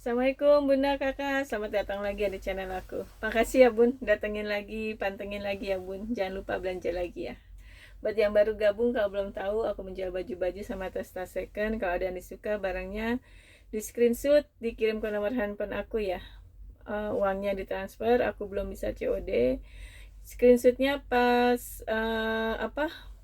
Assalamualaikum Bunda Kakak, selamat datang lagi di channel aku. Makasih ya Bun, datengin lagi, pantengin lagi ya Bun. Jangan lupa belanja lagi ya. Buat yang baru gabung, kalau belum tahu, aku menjual baju-baju sama tas-tas second. Kalau ada yang disuka barangnya, di screenshot, dikirim ke nomor handphone aku ya. Uangnya ditransfer, aku belum bisa COD. Screenshotnya pas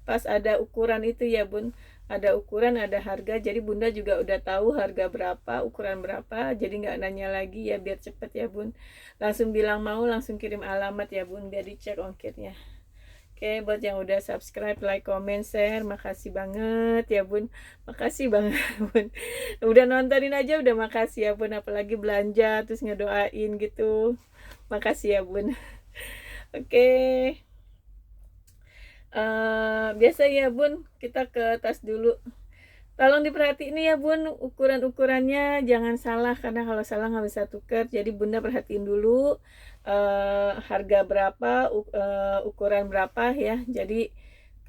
pas ada ukuran itu ya Bun, ada ukuran, ada harga, jadi Bunda juga udah tahu harga berapa, ukuran berapa, jadi nggak nanya lagi ya, biar cepet ya Bun. Langsung bilang mau, langsung kirim alamat ya Bun, biar dicek ongkirnya. Oke, buat yang udah subscribe, like, comment, share, makasih banget ya Bun. Makasih banget Bun. Udah nontonin aja udah makasih ya Bun, apalagi belanja terus ngedoain gitu. Makasih ya Bun. Oke. Biasa ya Bun, kita ke tas dulu. Tolong diperhatiin ya Bun, ukuran-ukurannya jangan salah, karena kalau salah nggak bisa tuker. Jadi Bunda perhatiin dulu harga berapa, ukuran berapa ya. Jadi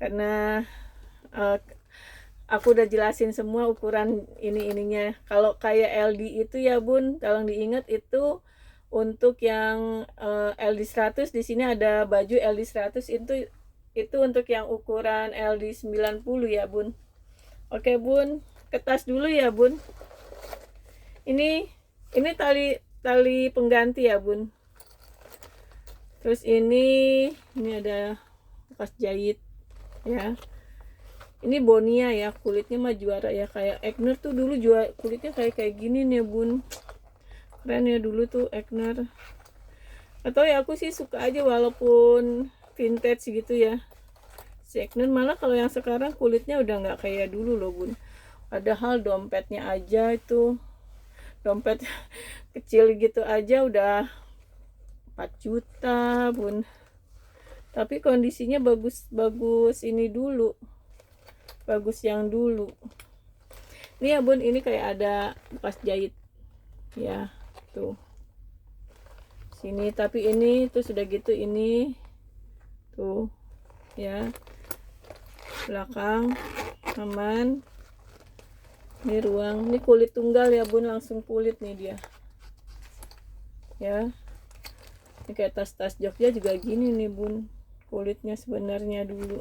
karena uh, aku udah jelasin semua ukuran ininya. Kalau kayak LD itu ya Bun, tolong diingat itu untuk yang LD 100. Di sini ada baju LD 100, itu untuk yang ukuran LD 90 ya Bun. Oke Bun, ke tas dulu ya Bun. Ini tali pengganti ya Bun. Terus ini ada bekas jahit ya. Ini Bonia ya, kulitnya mah juara ya, kayak Egner tuh dulu jual kulitnya kayak gini nih Bun. Keren ya dulu tuh Egner. Atau ya aku sih suka aja walaupun vintage gitu ya. Egner malah kalau yang sekarang kulitnya udah nggak kayak dulu loh Bun. Padahal dompetnya aja itu, dompet kecil gitu aja udah 4 juta Bun. Tapi kondisinya bagus ini dulu, bagus yang dulu. Ini ya Bun, ini kayak ada bekas jahit ya tuh sini, tapi ini tuh sudah gitu, ini tuh ya, belakang aman. Ini ruang, ini kulit tunggal ya Bun, langsung kulit nih dia ya. Ini kayak tas-tas Jogja juga gini nih Bun, kulitnya sebenarnya dulu.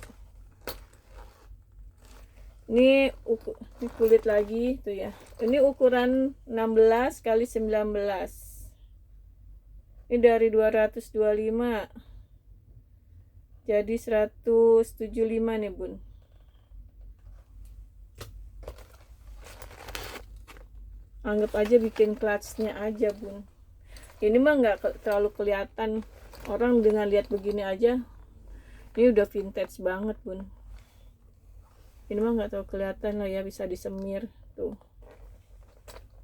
Ini kulit lagi tuh ya. Ini ukuran 16 kali 19. Ini dari 225 jadi 175 nih Bun. Anggap aja bikin clutchnya aja Bun. Ini mah nggak terlalu kelihatan, orang dengan lihat begini aja ini udah vintage banget Bun. Ini mah nggak terlalu kelihatan lah ya, bisa disemir tuh,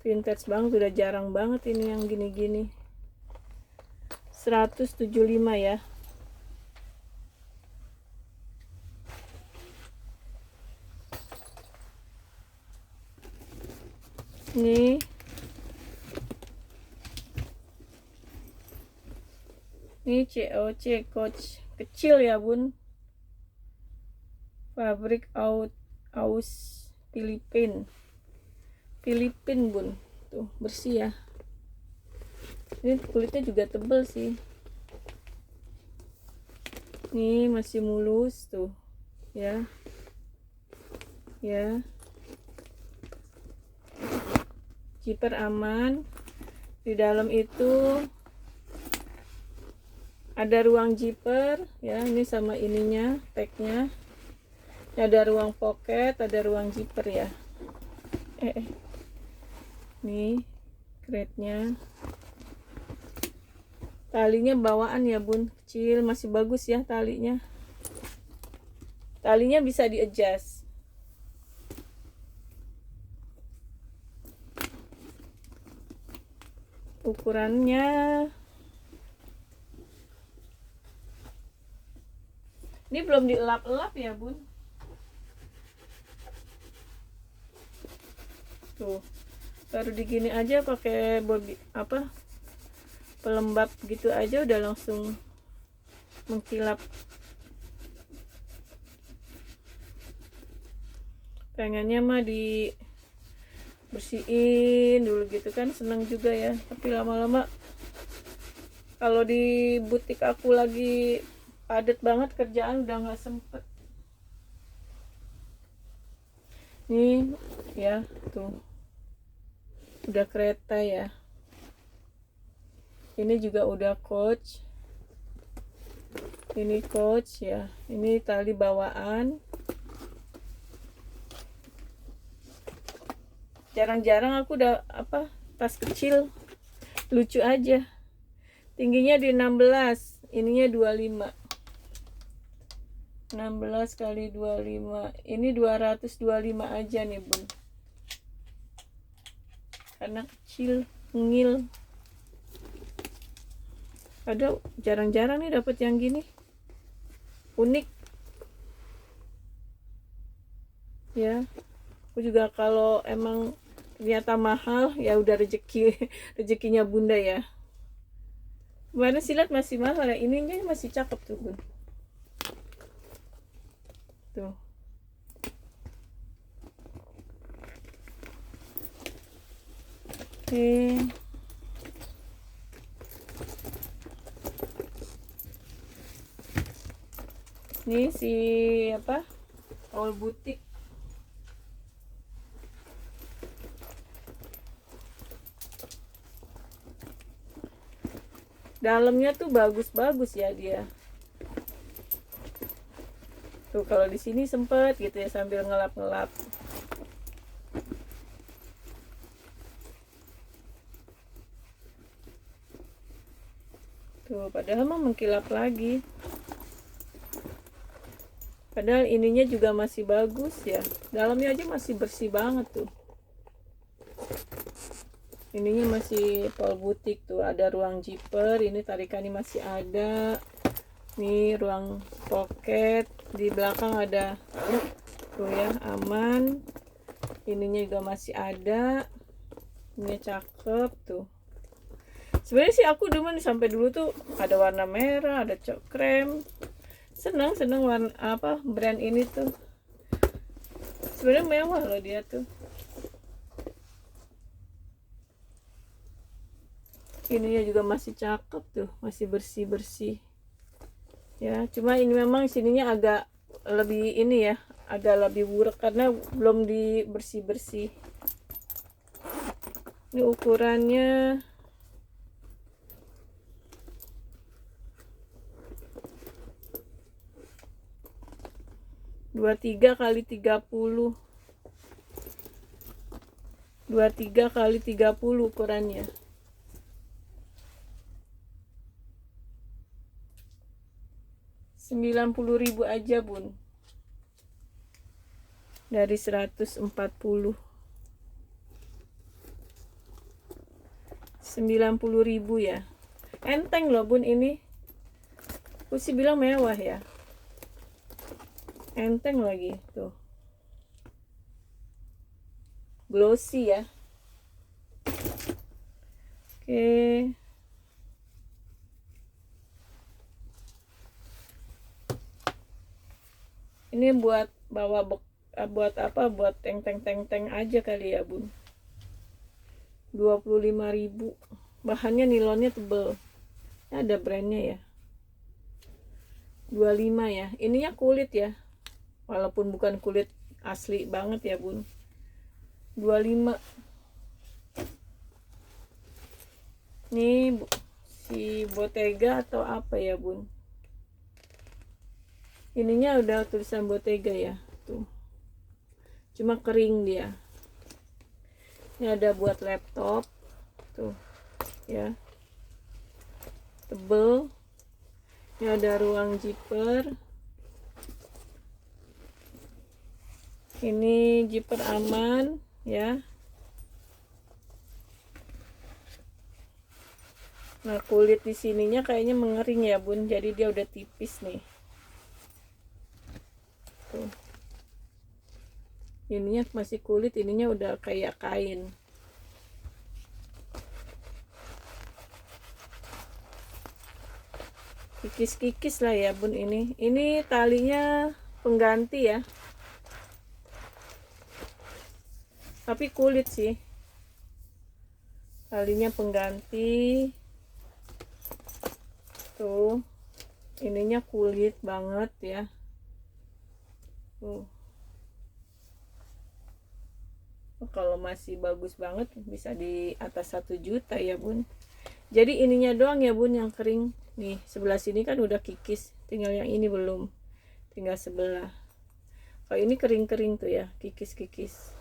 vintage banget, udah jarang banget ini yang gini-gini. 175 ya. Ini COC, Coach kecil ya Bun, Fabrik Aus Filipin Bun, tuh bersih ya. Ini kulitnya juga tebal sih, ini masih mulus tuh ya ya. Zipper aman. Di dalam itu ada ruang zipper ya, ini sama ininya, tagnya. Ada ruang pocket, ada ruang zipper ya. Nih crate-nya. Talinya bawaan ya Bun, kecil, masih bagus ya talinya. Talinya bisa di adjust. Ukurannya ini belum dielap-elap ya Bun. Tuh, baru digini aja pakai pelembab gitu aja udah langsung mengkilap. Pengennya mah di bersihin dulu gitu kan, seneng juga ya. Tapi lama-lama kalau di butik aku lagi padat banget kerjaan, udah nggak sempet. Nih ya, tuh udah kereta ya. Ini juga udah coach. Ini coach ya. Ini tali bawaan. Jarang-jarang aku udah tas kecil, lucu aja. Tingginya di 16, ininya 25. 16 kali 25, ini 225 aja nih bun, karena kecil, ngil. Ada jarang-jarang nih dapet yang gini, unik ya. Aku juga kalau emang ternyata mahal ya udah rezekinya bunda ya. Kemarin silat masih mahal ya, ininya masih cakep tuh bun, tuh. Oke. Ini si All Butik. Dalamnya tuh bagus-bagus ya dia. Tuh kalau di sini sempet gitu ya sambil ngelap-ngelap. Tuh padahal mah mengkilap lagi. Padahal ininya juga masih bagus ya. Dalamnya aja masih bersih banget tuh. Ininya masih Paul Butik tuh, ada ruang zipper, ini tarikannya masih ada. Nih ruang pocket, di belakang ada tuh ya, aman. Ininya juga masih ada. Ini cakep tuh. Sebenarnya sih aku demen, sampai dulu tuh ada warna merah, ada krem. Seneng warna brand ini tuh. Sebenarnya mewah loh dia tuh. Ininya juga masih cakep tuh, masih bersih ya. Cuma ini memang sininya agak lebih ini ya, agak lebih buruk karena belum dibersih. Ini ukurannya 23 kali 30, 23 kali 30 ukurannya. Rp90.000 aja bun, dari 140. 90.000 ya, enteng loh bun ini. Aku sih bilang mewah ya, enteng lagi tuh, glossy ya. Oke. Ini buat bawa buat teng aja kali ya bun. 25.000. Bahannya nilonnya tebel. Ada brandnya ya. 25 ya. Ininya kulit ya. Walaupun bukan kulit asli banget ya bun. 25. Ini si Bottega atau apa ya bun. Ininya udah tulisan Bottega ya tuh, cuma kering dia. Ini ada buat laptop tuh ya, tebel. Ini ada ruang zipper, ini zipper aman ya. Nah kulit di sininya kayaknya mengering ya bun, jadi dia udah tipis nih. Tuh. Ininya masih kulit, ininya udah kayak kain. Kikis-kikis lah ya bun ini. Ini talinya pengganti ya. tapi kulit sih. Talinya pengganti. Tuh, ininya kulit banget ya. Tuh. Kalau masih bagus banget bisa di atas 1 juta ya bun. Jadi ininya doang ya bun yang kering. Nih sebelah sini kan udah kikis, tinggal yang ini belum, tinggal sebelah. Kalau ini kering-kering tuh ya, kikis-kikis.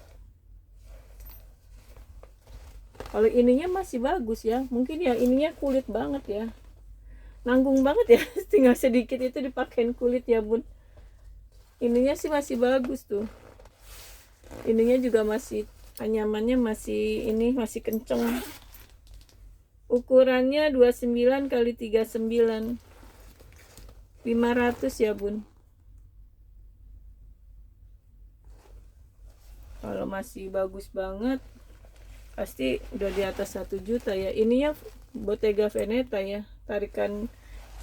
Kalau ininya masih bagus ya, mungkin ya ininya kulit banget ya, nanggung banget ya. Tinggal sedikit itu dipakein kulit ya bun. Ininya sih masih bagus tuh. Ininya juga masih, anyamannya masih, ini masih kenceng. Ukurannya 29 kali 39, 500 ya bun. Kalau masih bagus banget pasti udah di atas 1 juta ya. Ininya Bottega Veneta ya, tarikan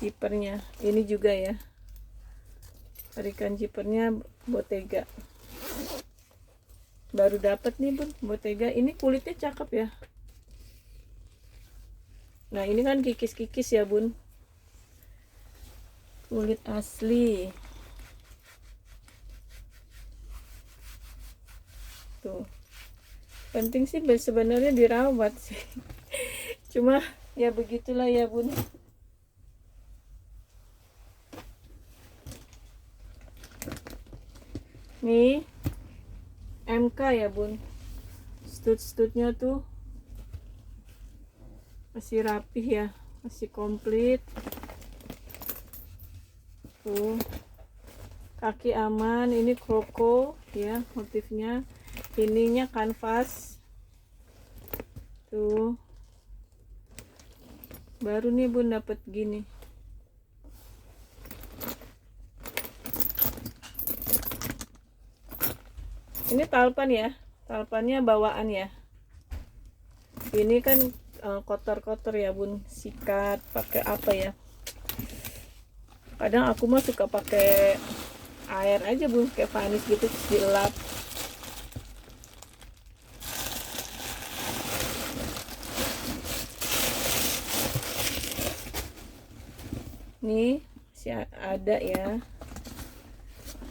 zippernya. Ini juga ya, tarikan zippernya Bottega. Baru dapat nih bun, Bottega. Ini kulitnya cakep ya. Nah ini kan kikis-kikis ya bun, kulit asli. Tuh, penting sih sebenarnya dirawat sih. Cuma ya begitulah ya bun. Nih MK ya bun, stud-studnya tuh masih rapih ya, masih komplit. Tuh, kaki aman. Ini kroko ya motifnya, ininya kanvas. Tuh, baru nih bun dapet gini. Ini talpan ya, talpannya bawaan ya. Ini kan kotor-kotor ya bun, sikat pakai apa ya, kadang aku mah suka pakai air aja bun, kayak vanis gitu, dilap. Nih masih ada ya,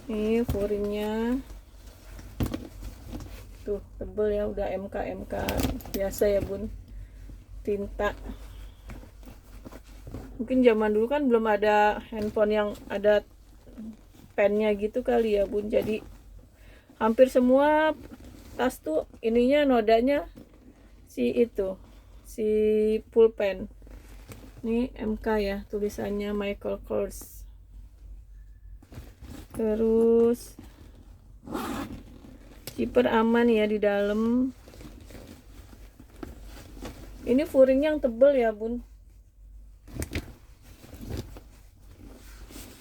nih furingnya tuh tebel ya, udah MK biasa ya bun, tinta. Mungkin zaman dulu kan belum ada handphone yang ada pennya gitu kali ya bun, jadi hampir semua tas tuh ininya nodanya si itu, si pulpen. Ini MK ya, tulisannya Michael Kors. Terus zipper aman ya di dalam. Ini furing yang tebel ya bun,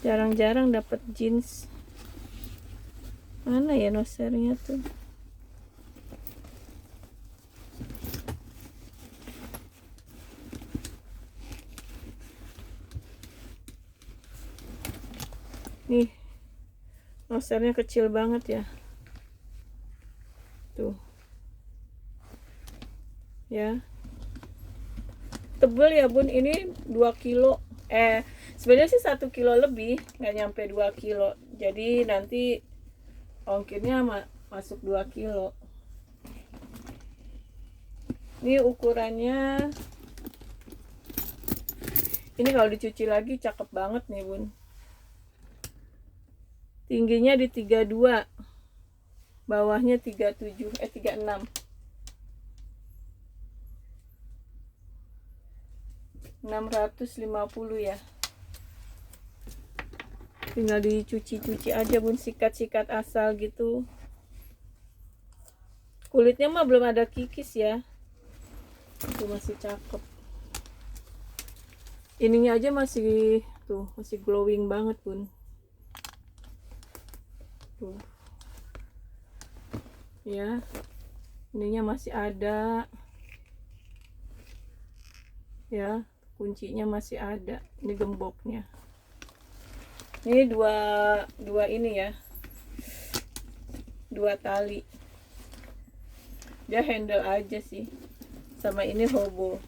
jarang-jarang dapat jeans. Mana ya nosernya tuh? Nih nosernya kecil banget ya, tuh ya, tebel ya bun. Ini 2 kilo, sebenarnya sih 1 kilo lebih, nggak nyampe 2 kilo. Jadi nanti ongkirnya masuk 2 kilo. Ini ukurannya, ini kalau dicuci lagi cakep banget nih bun. Tingginya di 32, bawahnya 36. 650 ya. Tinggal dicuci-cuci aja bun, sikat-sikat asal gitu. Kulitnya mah belum ada kikis ya, itu masih cakep. Ininya aja masih tuh, masih glowing banget bun. Tuh ya, ininya masih ada ya, kuncinya masih ada. Ini gemboknya, ini dua ini ya, 2 tali. dia handle aja sih. Sama ini hobo.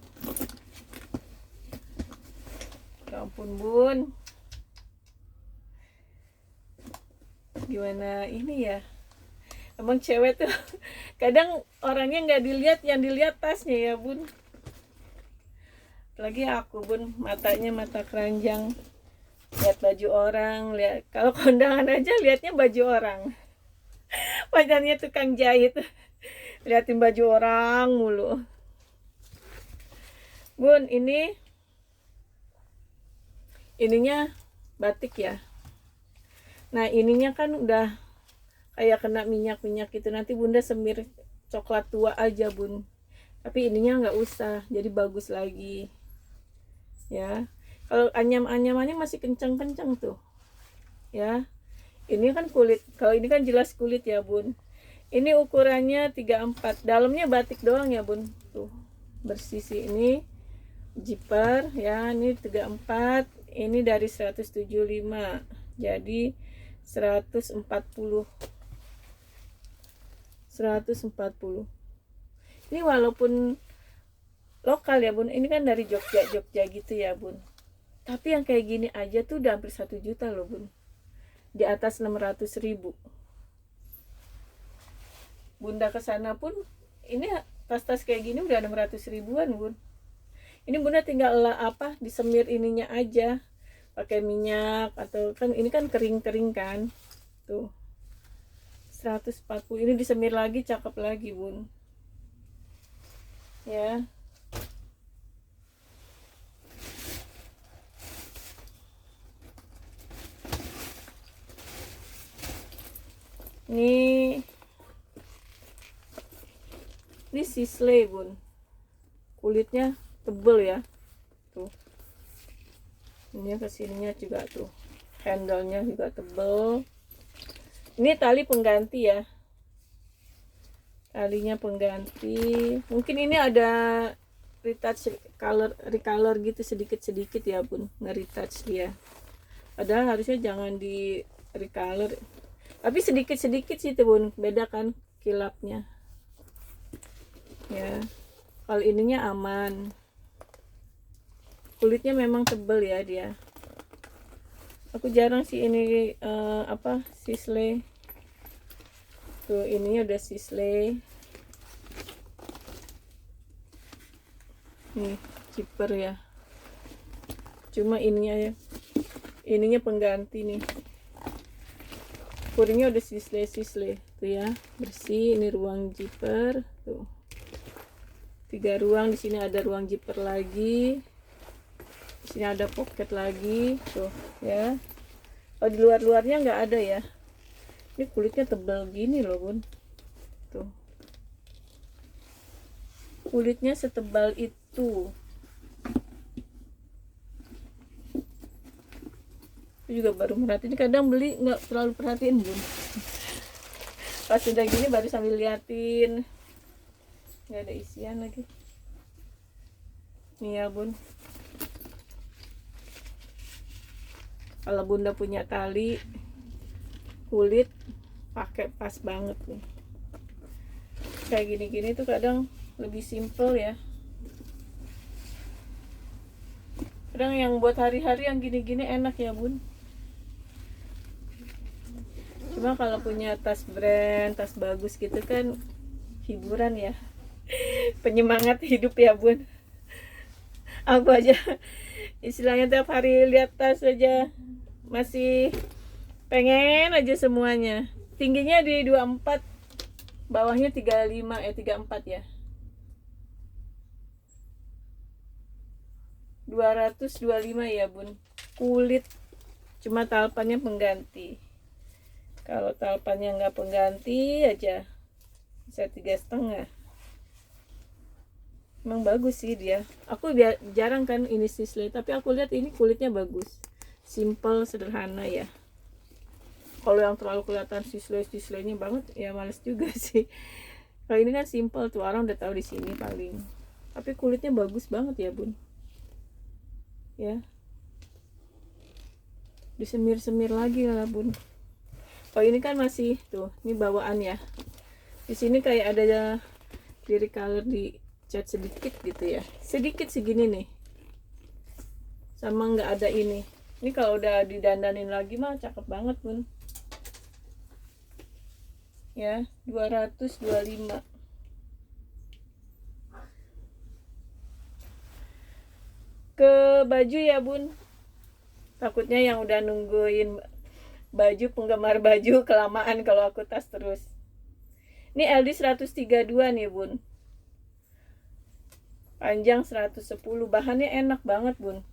Ya ampun bun, gimana ini ya, emang cewek tuh kadang orangnya nggak dilihat, yang dilihat tasnya ya bun. Lagi aku bun, matanya mata keranjang, lihat baju orang, lihat kalau kondangan aja lihatnya baju orang. Pacarnya tukang jahit, liatin baju orang mulu. Bun, ininya batik ya. Nah ininya kan udah kayak kena minyak-minyak gitu, nanti bunda semir coklat tua aja bun, tapi ininya nggak usah, jadi bagus lagi ya. Kalau anyam-anyamannya masih kencang-kencang tuh ya. Ini kan kulit, kalau ini kan jelas kulit ya bun. Ini ukurannya 34, dalamnya batik doang ya bun, tuh bersih sih. Ini zipper ya, ini 34, ini dari 175 jadi 140. Ini walaupun lokal ya bun, ini kan dari Jogja gitu ya bun, tapi yang kayak gini aja tuh udah hampir 1 juta loh bun, di atas 600.000. Bunda kesana pun ini tas-tas kayak gini udah 600 ribuan bun. Ini bunda tinggal disemir ininya aja pakai minyak, atau kan ini kan kering-kering kan tuh. 140, ini disemir lagi cakep lagi bun ya. Ini Sisley bun, kulitnya tebel ya tuh. Ini kesininya juga tuh, handle-nya juga tebel. Ini tali pengganti ya, talinya pengganti. Mungkin ini ada retouch recolor gitu sedikit ya bun, nge-retouch dia. Padahal harusnya jangan di recolor, tapi sedikit sih tuh bun, beda kan kilapnya ya. Kalau ininya aman, kulitnya memang tebel ya dia. Aku jarang sih ini Sisley tuh. Ininya udah Sisley nih, zipper ya, cuma ininya pengganti nih. Kuringnya udah Sisley tuh ya, bersih. Ini ruang zipper tuh, 3 ruang. Di sini ada ruang zipper lagi, di sini ada pocket lagi tuh ya. Oh, di luarnya nggak ada ya. Ini kulitnya tebal gini loh bun, tuh kulitnya setebal itu. Aku juga baru merhatiin, kadang beli nggak terlalu perhatiin bun. Pas udah gini baru sambil liatin, nggak ada isian lagi nih ya bun. Kalau bunda punya tali kulit pakai pas banget nih. Kayak gini-gini tuh kadang lebih simple ya. Kadang yang buat hari-hari yang gini-gini enak ya bun. Cuma kalau punya tas brand, tas bagus gitu kan hiburan ya, penyemangat hidup ya bun. Aku aja istilahnya tiap hari lihat tas aja masih pengen aja semuanya. Tingginya di 24, bawahnya 35 34 ya. 225 ya bun. Kulit, cuma talpannya pengganti. Kalau talpannya nggak pengganti aja bisa 3,5. Emang bagus sih dia. Aku jarang kan ini Sisley, tapi aku lihat ini kulitnya bagus, simple, sederhana ya. Kalau yang terlalu kelihatan Sisley-nya banget ya males juga sih. Kalau ini kan simple tuh, orang udah tahu di sini paling. Tapi kulitnya bagus banget ya bun ya. Disemir-semir lagi lah bun. Oh ini kan masih tuh, ini bawaan ya. Di sini kayak ada clear color di cat sedikit gitu ya, sedikit segini nih, sama nggak ada ini kalau udah didandanin lagi mah cakep banget bun ya. 225. Ke baju ya bun, takutnya yang udah nungguin baju, penggemar baju kelamaan kalau aku tas terus. Ini LD 132 nih bun, panjang 110, bahannya enak banget bun,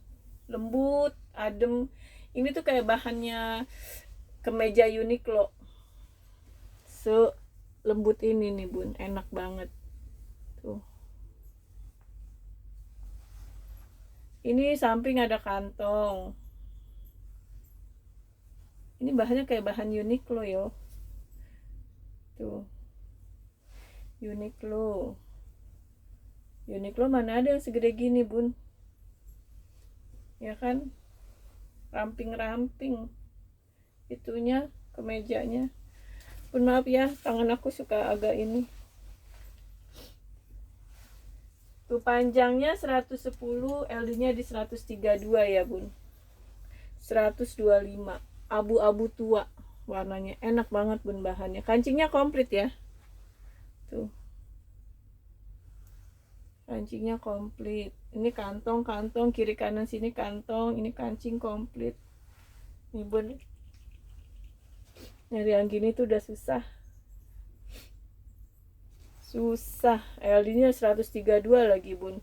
lembut, adem. Ini tuh kayak bahannya kemeja Uniqlo, lembut ini nih bun, enak banget tuh. Ini samping ada kantong. Ini bahannya kayak bahan Uniqlo yo. Tuh. Uniqlo. Uniqlo mana ada yang segede gini, bun? Ya kan? Ramping-ramping. Itunya, kemejanya. Bun maaf ya, tangan aku suka agak ini. Tuh panjangnya 110, LD-nya di 132 ya, bun. 125. Abu-abu tua warnanya, enak banget bun bahannya. Kancingnya komplit ya. Tuh. Kancingnya komplit. Ini kantong kiri kanan sini kantong, ini kancing komplit. Nih bun. Nyari yang gini tuh udah susah. LD-nya 132 lagi bun.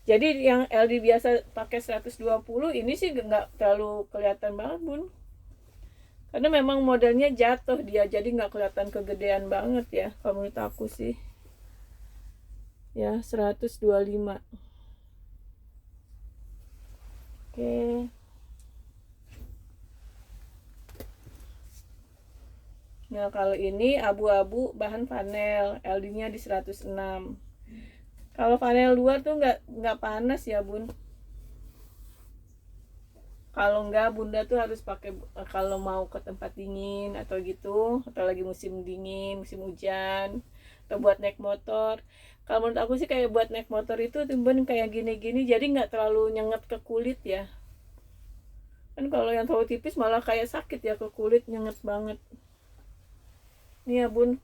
Jadi yang LD biasa pakai 120, ini sih nggak terlalu kelihatan banget bun, karena memang modelnya jatuh dia, jadi nggak kelihatan kegedean banget ya kalau menurut aku sih ya. 125. Oke. Nah kalau ini abu-abu bahan panel, LD-nya di 106. Kalau panel luar tuh nggak panas ya bun. Kalau nggak, bunda tuh harus pakai kalau mau ke tempat dingin atau gitu, atau lagi musim dingin, musim hujan, atau buat naik motor. Kalau menurut aku sih kayak buat naik motor itu bun kayak gini-gini, jadi nggak terlalu nyengat ke kulit ya. Kan kalau yang terlalu tipis malah kayak sakit ya ke kulit, nyengat banget. Ini ya bun,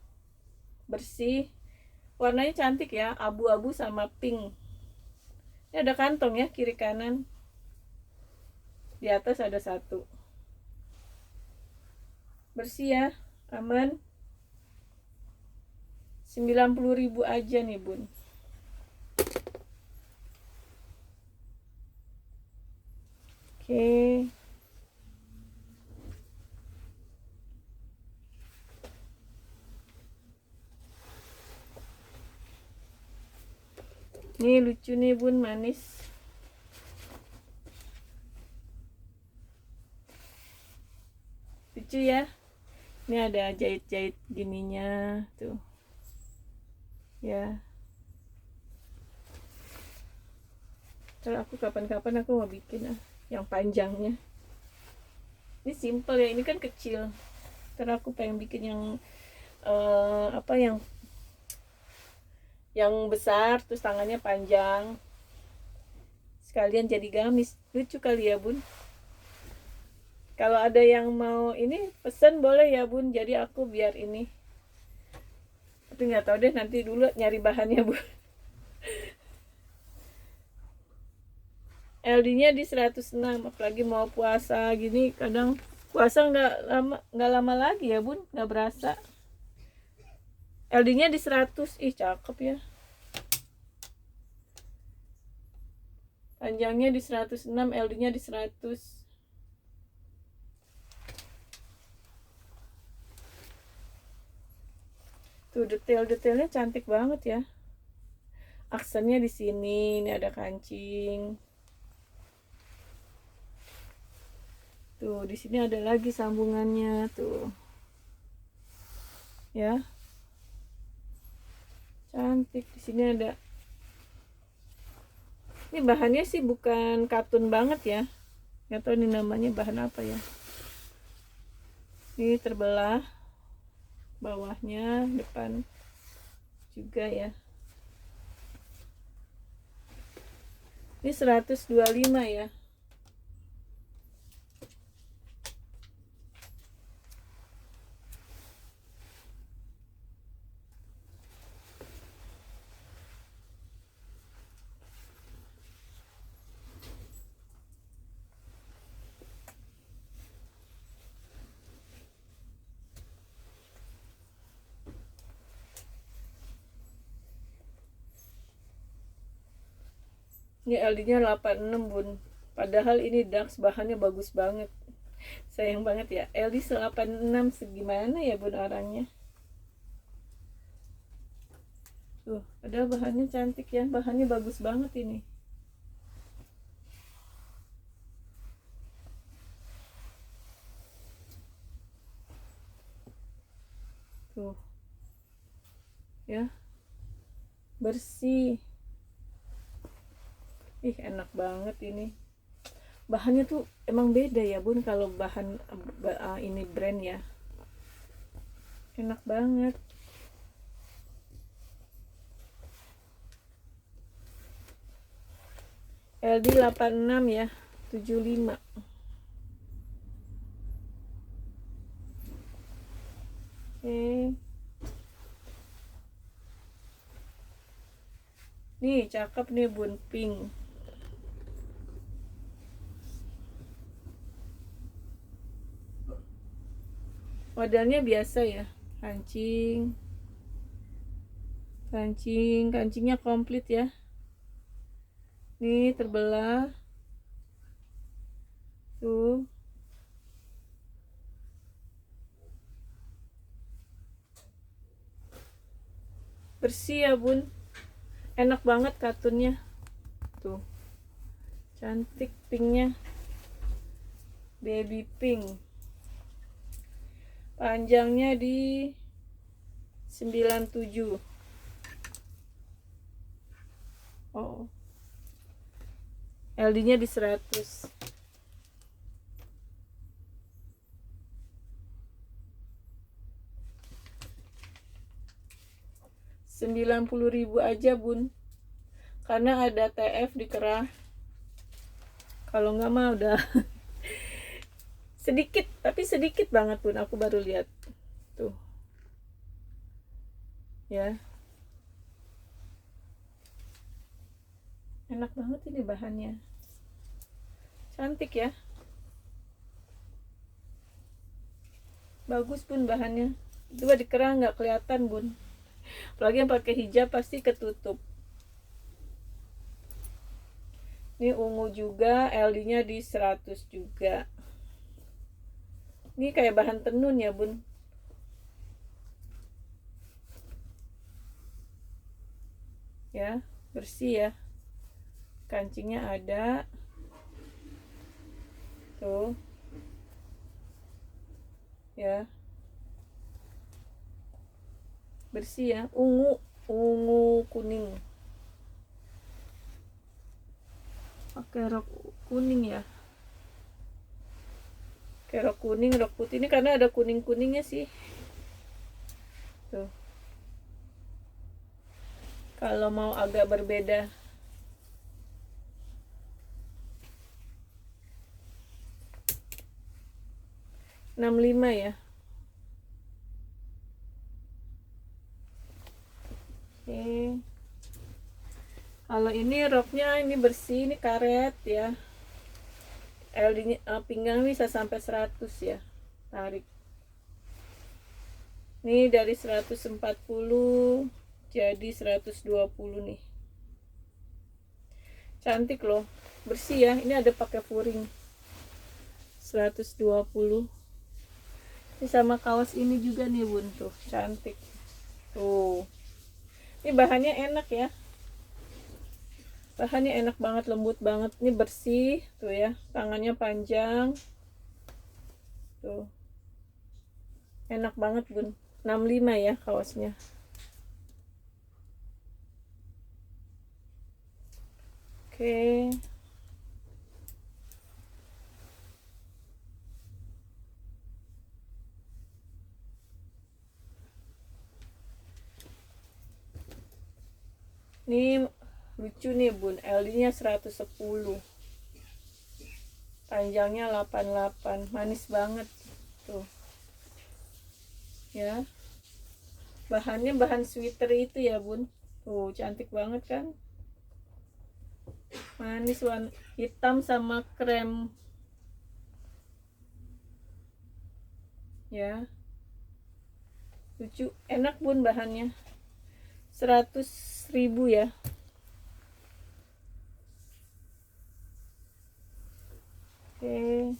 bersih, warnanya cantik ya, abu-abu sama pink. Ini ada kantong ya kiri kanan, di atas ada satu. Bersih ya, aman. 90.000 aja nih bun. Oke. Nih lucu nih bun, manis. Lucu ya. Ini ada jahit-jahit gininya tuh. Ya. Terus aku kapan-kapan aku mau bikin yang panjangnya. Ini simple ya, ini kan kecil. Terus aku pengen bikin yang yang besar, terus tangannya panjang, sekalian jadi gamis. Lucu kali ya bun. Kalau ada yang mau ini pesen boleh ya bun, jadi aku biar ini, tapi nggak tahu deh, nanti dulu nyari bahannya bun. LD-nya di 106, apalagi mau puasa gini, kadang puasa nggak lama lagi ya bun, nggak berasa. LD-nya di 100, ih cakep ya. Panjangnya di 106, LD-nya di 100. Tuh detail-detailnya cantik banget ya. Aksennya di sini, ini ada kancing. Tuh di sini ada lagi sambungannya tuh. Ya. Cantik. Di sini ada. Ini bahannya sih bukan katun banget ya. Nggak tahu ini namanya bahan apa ya. Ini terbelah bawahnya, depan juga ya. Ini 125 ya. Ini LD-nya 86 bun. Padahal ini DAX bahannya bagus banget. Sayang banget ya. LD 86 segimana ya bun orangnya. Tuh, ada bahannya cantik ya. Bahannya bagus banget ini. Tuh. Ya. Bersih. Ih, enak banget ini. Bahannya tuh emang beda ya bun kalau bahan ini brand ya. Enak banget. LD 86 ya, 75. Oke. Nih, cakep nih bun, pink. Modelnya biasa ya, kancingnya komplit ya. Nih terbelah tuh. Bersih ya bun, enak banget katunnya tuh, cantik pinknya, baby pink. Panjangnya di 97. Oh, LD nya di 100. Rp90.000 aja bun, karena ada TF di kerah. Kalau nggak mah udah sedikit, tapi sedikit banget bun, aku baru lihat tuh ya. Enak banget ini bahannya, cantik ya, bagus bun bahannya. Coba di kerah nggak kelihatan bun, apalagi yang pakai hijab pasti ketutup. Ini ungu juga, LD nya di 100 juga. Ini kayak bahan tenun ya bun. Ya, bersih ya. Kancingnya ada. Tuh. Ya. Bersih ya, ungu kuning. Pakai rok kuning ya. Kayak rok kuning, rok putih ini karena ada kuning-kuningnya sih. Tuh. Kalau mau agak berbeda. Rp65 ya. Oke. Kalau ini roknya ini bersih, ini karet ya. LD pinggang bisa sampai 100 ya. Tarik. Ini dari 140 jadi 120 nih. Cantik loh, bersih ya. Ini ada pakai furing. 120. Ini sama kaos ini juga nih bun, tuh cantik. Tuh. Ini bahannya enak ya. Bahannya enak banget, lembut banget. Ini bersih, tuh ya. Tangannya panjang. Tuh. Enak banget bun. 65 ya kaosnya. Oke. Ini lucu nih bun, LD nya 110, panjangnya 88, manis banget tuh ya. Bahannya bahan sweater itu ya bun, tuh cantik banget kan, manis, warna hitam sama krem ya, lucu, enak bun. Bahannya 100.000 ya. Oke,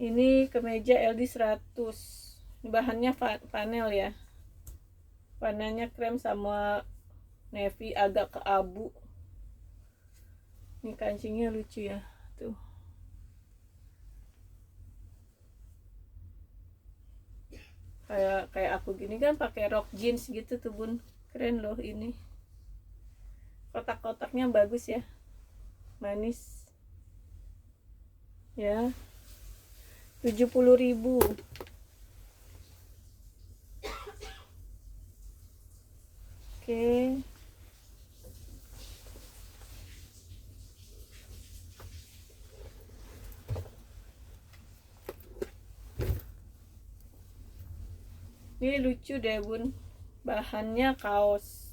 ini kemeja LD 100, bahannya panel ya, warnanya krem sama navy agak ke abu. Ini kancingnya lucu ya tuh, kayak aku gini kan pakai rok jeans gitu tuh bun, keren loh ini, kotak-kotaknya bagus ya, manis ya. 70.000. Oke, ini lucu deh bun, bahannya kaos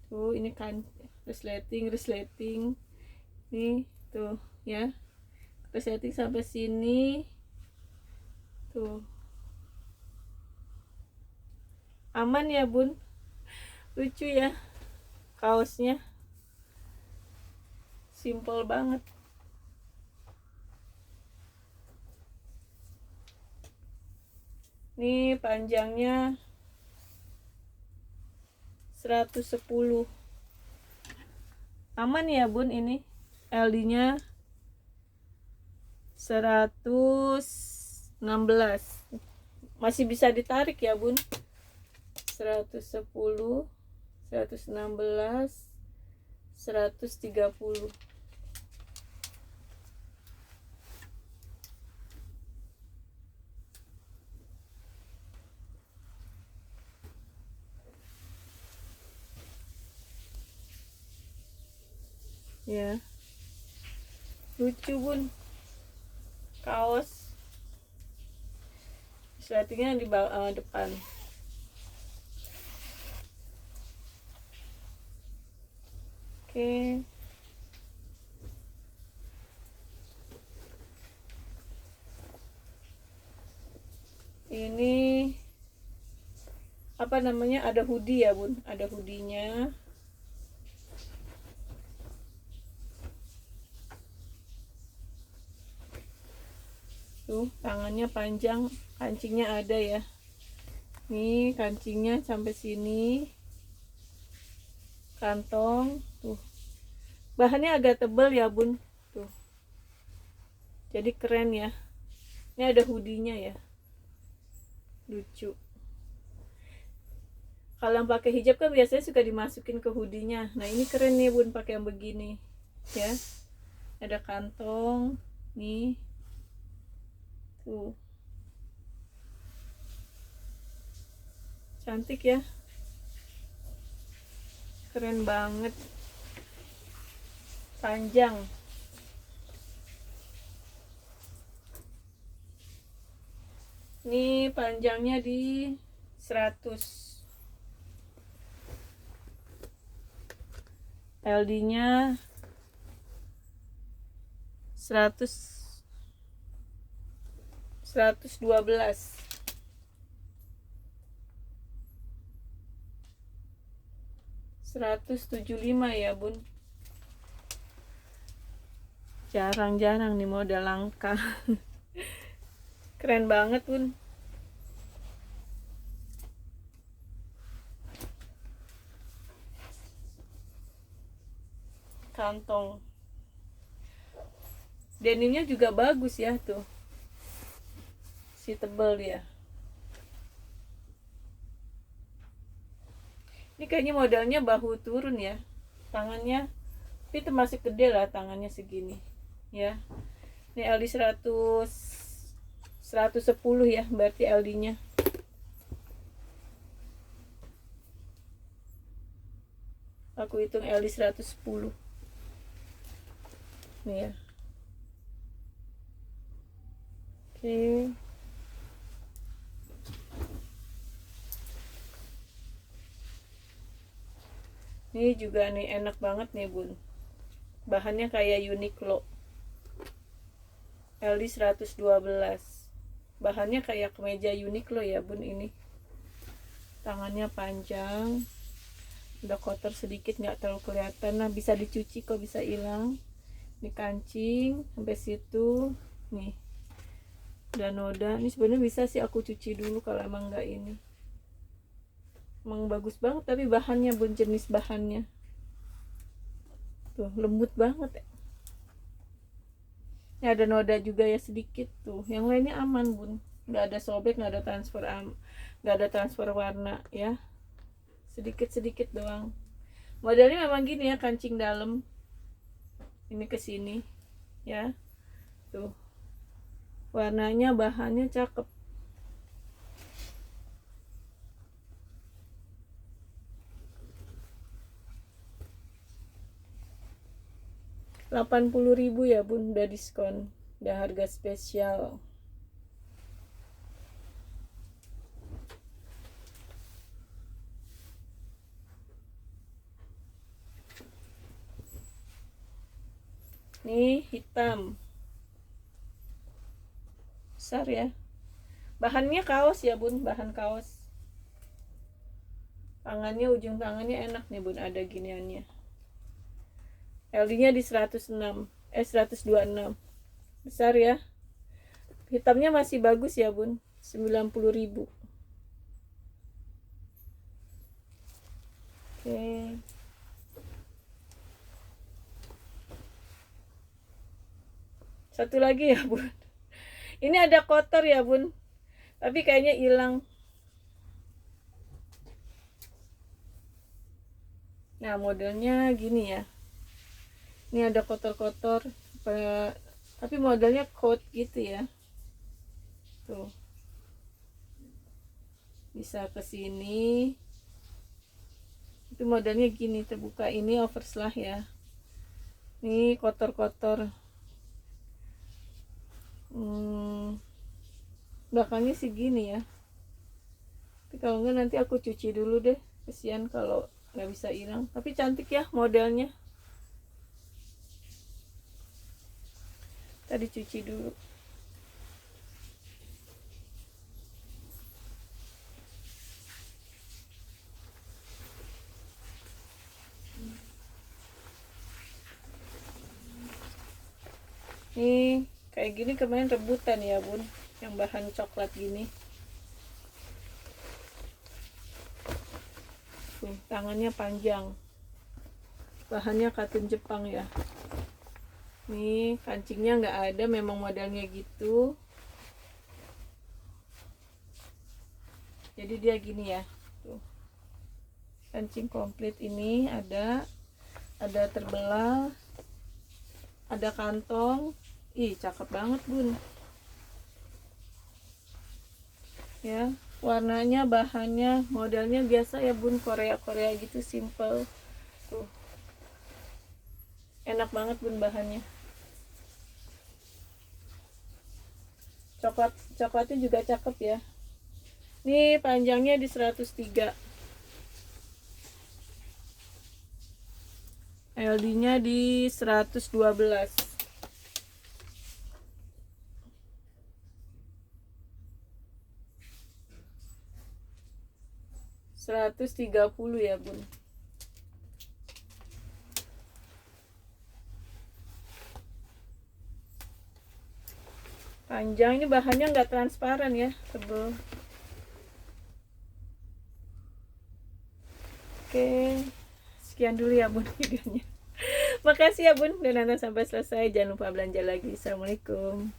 tuh, ini kan resleting nih tuh ya, resleting sampai sini tuh, aman ya bun, lucu ya, kaosnya simple banget. Ini panjangnya 110, aman ya bun. Ini LD nya 116, masih bisa ditarik ya bun, 110, 116, 130 ya, lucu bun, kaos resletingnya di depan. Oke, ini apa namanya, ada hoodie ya bun, ada hoodie-nya. Tuh tangannya panjang, kancingnya ada ya, nih kancingnya sampai sini, kantong tuh, bahannya agak tebal ya bun tuh, jadi keren ya. Ini ada hoodie-nya ya, lucu. Kalau yang pakai hijab kan biasanya suka dimasukin ke hoodie-nya, nah ini keren nih bun pakai yang begini ya, ada kantong nih tuh, cantik ya, keren banget, panjang. Ini panjangnya di 100, LD nya 100, 112, 175 ya bun, jarang-jarang nih model langka. Keren banget bun, kantong denimnya juga bagus ya tuh, si tebel dia. Ini kayaknya modelnya bahu turun ya, tangannya tapi termasuk gede lah, tangannya segini ya. Ini LD 110 ya, berarti LD nya Aku hitung LD 110 nih ya. Oke. Ini juga nih enak banget nih bun, bahannya kayak Uniqlo, LD 112, bahannya kayak kemeja Uniqlo ya bun. Ini tangannya panjang, udah kotor sedikit nggak terlalu kelihatan. Nah bisa dicuci kok, bisa hilang. Ini kancing sampai situ nih udah noda. Ini sebenarnya bisa sih aku cuci dulu kalau emang nggak ini. Emang bagus banget tapi bahannya bun, jenis bahannya tuh lembut banget ya. Ini ada noda juga ya sedikit tuh, yang lainnya aman bun, nggak ada sobek, nggak ada transfer warna ya, sedikit doang. Modelnya memang gini ya, kancing dalam ini ke sini ya. Tuh warnanya, bahannya cakep. Rp80.000 ya bun, udah diskon, udah harga spesial. Nih hitam besar ya, bahannya kaos ya bun, bahan kaos. Tangannya, ujung tangannya enak nih bun, ada giniannya. LD nya di 126, besar ya. Hitamnya masih bagus ya bun, 90.000. Oke. Satu lagi ya bun, ini ada kotor ya bun, tapi kayaknya hilang. Nah modelnya gini ya, ini ada kotor-kotor tapi modelnya coat gitu ya. Tuh bisa ke sini, itu modelnya gini, terbuka. Ini oversize ya, ini kotor-kotor. Belakangnya sih gini ya, tapi kalau enggak nanti aku cuci dulu deh, kesian kalau nggak bisa hilang. Tapi cantik ya modelnya, tadi cuci dulu. Nih kayak gini kemarin rebutan ya bun, yang bahan coklat gini. Tuh tangannya panjang, bahannya katun Jepang ya. Nih kancingnya nggak ada, memang modelnya gitu, jadi dia gini ya. Tuh kancing komplit, ini ada terbelah, ada kantong. Ih cakep banget bun ya. Warnanya, bahannya, modelnya biasa ya bun, Korea gitu, simple. Tuh enak banget bun bahannya. Coklatnya juga cakep ya. Ini panjangnya di 103, LD nya di 112. 130 ya bun. Panjang, ini bahannya nggak transparan ya, tebel. Oke, sekian dulu ya bun videonya. Makasih ya bun udah nonton sampai selesai. Jangan lupa belanja lagi. Assalamualaikum.